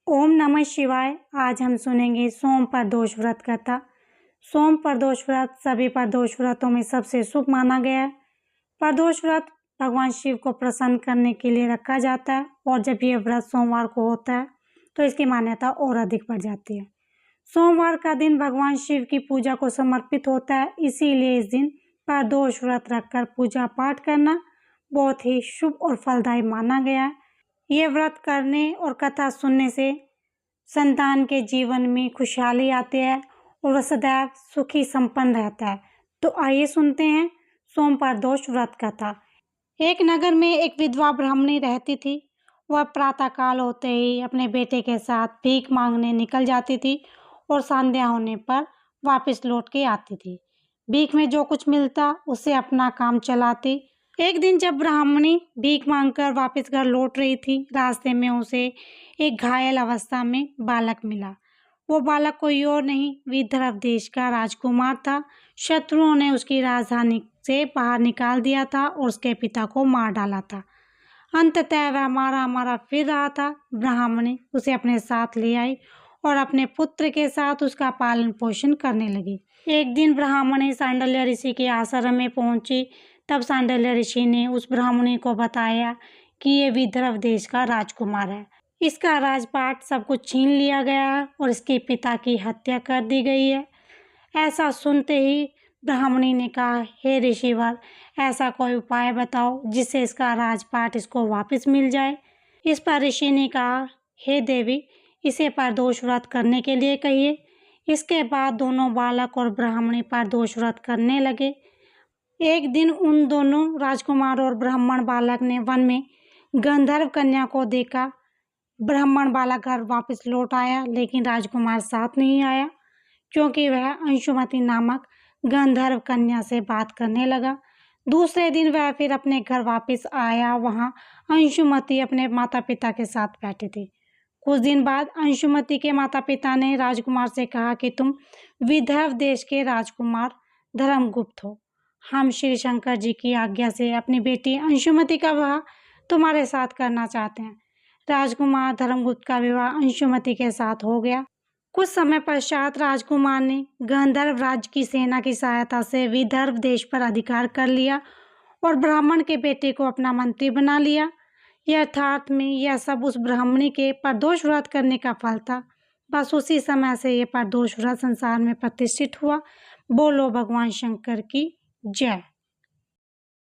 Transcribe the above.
ओम नमः शिवाय। आज हम सुनेंगे सोम प्रदोष व्रत कथा। सोम प्रदोष व्रत सभी प्रदोष व्रतों में सबसे शुभ माना गया है। प्रदोष व्रत भगवान शिव को प्रसन्न करने के लिए रखा जाता है और जब यह व्रत सोमवार को होता है तो इसकी मान्यता और अधिक बढ़ जाती है। सोमवार का दिन भगवान शिव की पूजा को समर्पित होता है, इसीलिए इस दिन प्रदोष व्रत रखकर पूजा पाठ करना बहुत ही शुभ और फलदायी माना गया है। ये व्रत करने और कथा सुनने से संतान के जीवन में खुशहाली आती है और वह सदैव सुखी संपन्न रहता है। तो आइए सुनते हैं सोम प्रदोष व्रत कथा। एक नगर में एक विधवा ब्राह्मणी रहती थी। वह प्रातःकाल होते ही अपने बेटे के साथ भीख मांगने निकल जाती थी और संध्या होने पर वापस लौट के आती थी। भीख में जो कुछ मिलता उससे अपना काम चलाती। एक दिन जब ब्राह्मणी भीख मांगकर वापस घर लौट रही थी, रास्ते में उसे एक घायल अवस्था में बालक मिला। वो बालक कोई और नहीं, विदर्भ देश का राजकुमार था। शत्रुओं ने उसकी राजधानी से बाहर निकाल दिया था और उसके पिता को मार डाला था। अंततः वह मारा मारा फिर रहा था। ब्राह्मणी उसे अपने साथ ले आई और अपने पुत्र के साथ उसका पालन पोषण करने लगी। एक दिन ब्राह्मणी सांडल्य ऋषि के आश्रम में पहुंची। तब सांडल्य ऋषि ने उस ब्राह्मणी को बताया कि ये विदर्भ देश का राजकुमार है। इसका राजपाट सब कुछ छीन लिया गया है और इसके पिता की हत्या कर दी गई है। ऐसा सुनते ही ब्राह्मणी ने कहा, हे ऋषिवर, ऐसा कोई उपाय बताओ जिससे इसका राजपाट इसको वापस मिल जाए। इस पर ऋषि ने कहा, हे देवी, इसे प्रदोष व्रत करने के लिए कहिए। इसके बाद दोनों बालक और ब्राह्मणी प्रदोष व्रत करने लगे। एक दिन उन दोनों राजकुमार और ब्राह्मण बालक ने वन में गंधर्व कन्या को देखा। ब्राह्मण बालक घर वापस लौट आया, लेकिन राजकुमार साथ नहीं आया क्योंकि वह अंशुमति नामक गंधर्व कन्या से बात करने लगा। दूसरे दिन वह फिर अपने घर वापस आया। वहां अंशुमति अपने माता पिता के साथ बैठी थी। कुछ दिन बाद अंशुमति के माता पिता ने राजकुमार से कहा कि तुम विदर्भ देश के राजकुमार धर्मगुप्त हो। हम श्री शंकर जी की आज्ञा से अपनी बेटी अंशुमति का विवाह तुम्हारे साथ करना चाहते हैं। राजकुमार धर्मगुप्त का विवाह अंशुमति के साथ हो गया। कुछ समय पश्चात राजकुमार ने गंधर्व राज्य की सेना की सहायता से विदर्भ देश पर अधिकार कर लिया और ब्राह्मण के बेटे को अपना मंत्री बना लिया। यथार्थ में यह सब उस ब्राह्मणी के प्रदोष व्रत करने का फल था। बस उसी समय से यह प्रदोष व्रत संसार में प्रतिष्ठित हुआ। बोलो भगवान शंकर की जय।